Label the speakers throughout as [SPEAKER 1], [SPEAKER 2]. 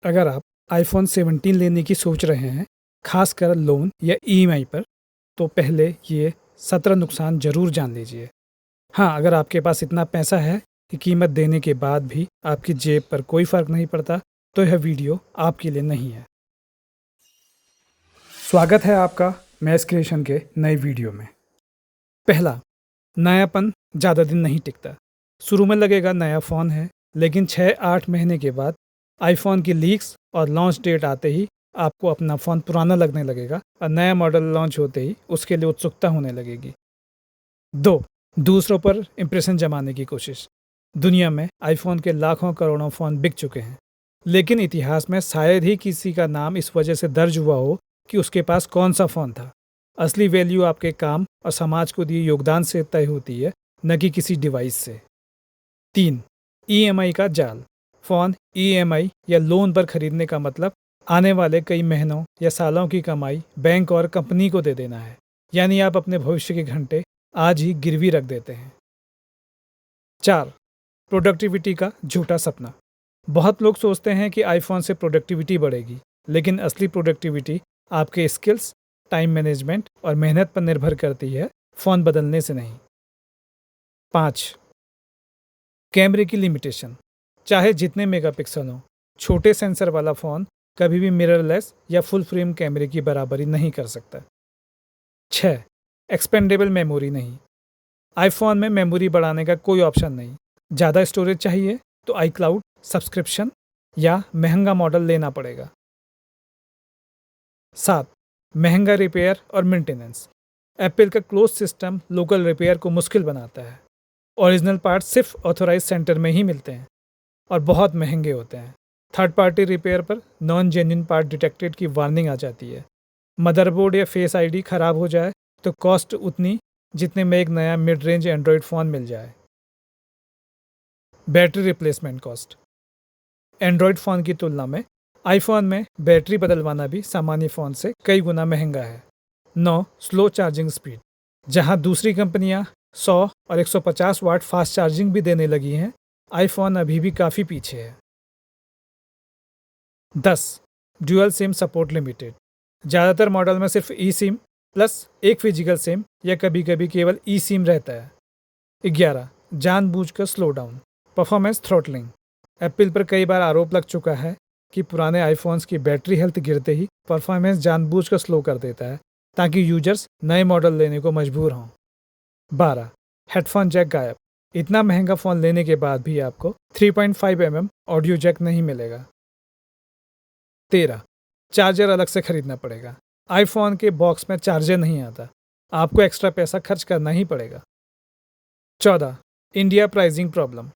[SPEAKER 1] अगर आप आईफ़ोन 17 लेने की सोच रहे हैं, खासकर लोन या ईएमआई पर, तो पहले ये 17 नुकसान ज़रूर जान लीजिए। हाँ, अगर आपके पास इतना पैसा है कि कीमत देने के बाद भी आपकी जेब पर कोई फ़र्क नहीं पड़ता, तो यह वीडियो आपके लिए नहीं है। स्वागत है आपका मैस क्रिएशन के नए वीडियो में। पहला, नयापन ज़्यादा दिन नहीं टिकता। शुरू में लगेगा नया फ़ोन है, लेकिन 6-8 महीने के बाद आईफ़ोन की लीक्स और लॉन्च डेट आते ही आपको अपना फ़ोन पुराना लगने लगेगा और नया मॉडल लॉन्च होते ही उसके लिए उत्सुकता होने लगेगी। 2. दूसरों पर इम्प्रेशन जमाने की कोशिश। दुनिया में आईफ़ोन के लाखों करोड़ों फ़ोन बिक चुके हैं, लेकिन इतिहास में शायद ही किसी का नाम इस वजह से दर्ज हुआ हो कि उसके पास कौन सा फ़ोन था। असली वैल्यू आपके काम और समाज को दिए योगदान से तय होती है, न कि किसी डिवाइस से। 3. ईएमआई का जाल। फ़ोन ईएमआई या लोन पर खरीदने का मतलब आने वाले कई महीनों या सालों की कमाई बैंक और कंपनी को दे देना है, यानी आप अपने भविष्य के घंटे आज ही गिरवी रख देते हैं। 4. प्रोडक्टिविटी का झूठा सपना। बहुत लोग सोचते हैं कि आईफोन से प्रोडक्टिविटी बढ़ेगी, लेकिन असली प्रोडक्टिविटी आपके स्किल्स, टाइम मैनेजमेंट और मेहनत पर निर्भर करती है, फ़ोन बदलने से नहीं। 5. कैमरे की लिमिटेशन। चाहे जितने मेगापिक्सल हों, छोटे सेंसर वाला फ़ोन कभी भी मिररलेस या फुल फ्रेम कैमरे की बराबरी नहीं कर सकता। 6. एक्सपेंडेबल मेमोरी नहीं। आईफोन में मेमोरी बढ़ाने का कोई ऑप्शन नहीं। ज़्यादा स्टोरेज चाहिए तो आईक्लाउड सब्सक्रिप्शन या महंगा मॉडल लेना पड़ेगा। 7. महंगा रिपेयर और मेंटेनेंस। एप्पल का क्लोज सिस्टम लोकल रिपेयर को मुश्किल बनाता है। ओरिजिनल पार्ट सिर्फ ऑथोराइज सेंटर में ही मिलते हैं और बहुत महंगे होते हैं। थर्ड पार्टी रिपेयर पर नॉन जेन्युइन पार्ट डिटेक्टेड की वार्निंग आ जाती है। मदरबोर्ड या फेस आईडी खराब हो जाए तो कॉस्ट उतनी जितने में एक नया मिड रेंज एंड्रॉयड फ़ोन मिल जाए। Battery replacement cost. Android phone की तुलना में आईफोन में बैटरी बदलवाना भी सामान्य फ़ोन से कई गुना महंगा है। 9. Slow charging speed. जहां दूसरी कंपनियां 100 और 150 वाट फास्ट चार्जिंग भी देने लगी हैं, आईफोन अभी भी काफ़ी पीछे है। 10. Dual SIM support limited. ज़्यादातर मॉडल में सिर्फ ई सिम प्लस एक फिजिकल सिम या कभी कभी केवल ई सिम रहता है। 11. जानबूझकर slow down performance throttling. Apple पर कई बार आरोप लग चुका है कि पुराने आईफोन्स की बैटरी हेल्थ गिरते ही परफॉर्मेंस जानबूझकर स्लो कर देता है ताकि यूजर्स नए मॉडल लेने को मजबूर हों। 12. हेडफोन जैक गायब। इतना महंगा फ़ोन लेने के बाद भी आपको 3.5 mm ऑडियो जैक नहीं मिलेगा। 13. चार्जर अलग से खरीदना पड़ेगा। आईफोन के बॉक्स में चार्जर नहीं आता, आपको एक्स्ट्रा पैसा खर्च करना ही पड़ेगा। 14. India pricing problem.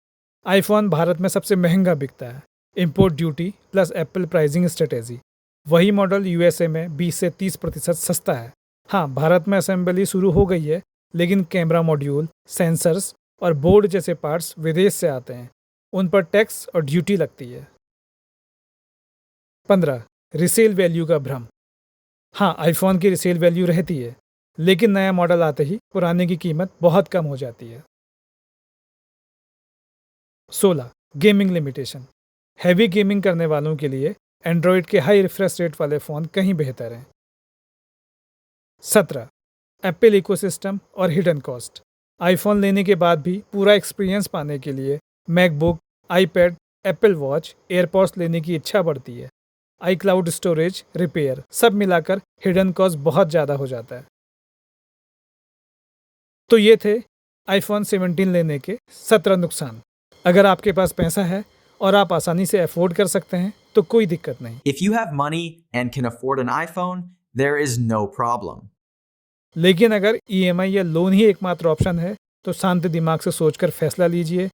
[SPEAKER 1] IPhone Bharat में सबसे महंगा बिकता है। Import duty plus Apple pricing strategy. वही मॉडल यूएसए में 20 से 30% सस्ता है। हाँ, भारत में असेंबली शुरू हो गई है, लेकिन कैमरा मॉड्यूल, सेंसर्स और बोर्ड जैसे पार्ट्स विदेश से आते हैं। उन पर टैक्स और ड्यूटी लगती है। 15. रिसेल वैल्यू का भ्रम। हाँ, आईफोन की रिसेल वैल्यू रहती है, लेकिन नया मॉडल आते ही पुराने की कीमत बहुत कम हो जाती है। 16. Gaming limitation. हैवी गेमिंग करने वालों के लिए एंड्रॉयड के हाई रिफ्रेश रेट वाले फ़ोन कहीं बेहतर हैं। 17. एप्पल इकोसिस्टम और हिडन कॉस्ट। आईफोन लेने के बाद भी पूरा एक्सपीरियंस पाने के लिए MacBook, iPad, Apple watch, AirPods लेने की इच्छा बढ़ती है। आईक्लाउड स्टोरेज, रिपेयर, सब मिलाकर हिडन कॉस्ट बहुत ज़्यादा हो जाता है। तो ये थे आईफोन 17 लेने के 17 नुकसान। अगर आपके पास पैसा है और आप आसानी से अफोर्ड कर सकते हैं तो कोई दिक्कत नहीं,
[SPEAKER 2] If you have money and can afford an iPhone, there is no problem.
[SPEAKER 1] लेकिन अगर ईएमआई या लोन ही एकमात्र ऑप्शन है तो शांत दिमाग से सोचकर फैसला लीजिए।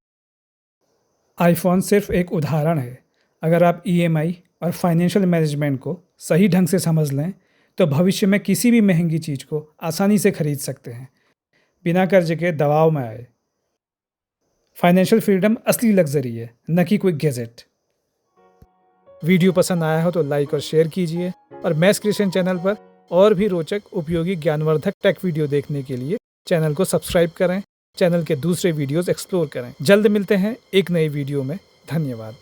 [SPEAKER 1] आईफोन सिर्फ एक उदाहरण है। अगर आप ईएमआई और फाइनेंशियल मैनेजमेंट को सही ढंग से समझ लें तो भविष्य में किसी भी महंगी चीज़ को आसानी से खरीद सकते हैं, बिना कर्ज के दबाव में आए। फाइनेंशियल फ्रीडम असली लग्जरी है, न कि कोई गैजेट। वीडियो पसंद आया हो तो लाइक और शेयर कीजिए और मैस क्रिएशन चैनल पर और भी रोचक, उपयोगी, ज्ञानवर्धक टेक वीडियो देखने के लिए चैनल को सब्सक्राइब करें। चैनल के दूसरे वीडियोस एक्सप्लोर करें। जल्द मिलते हैं एक नई वीडियो में। धन्यवाद।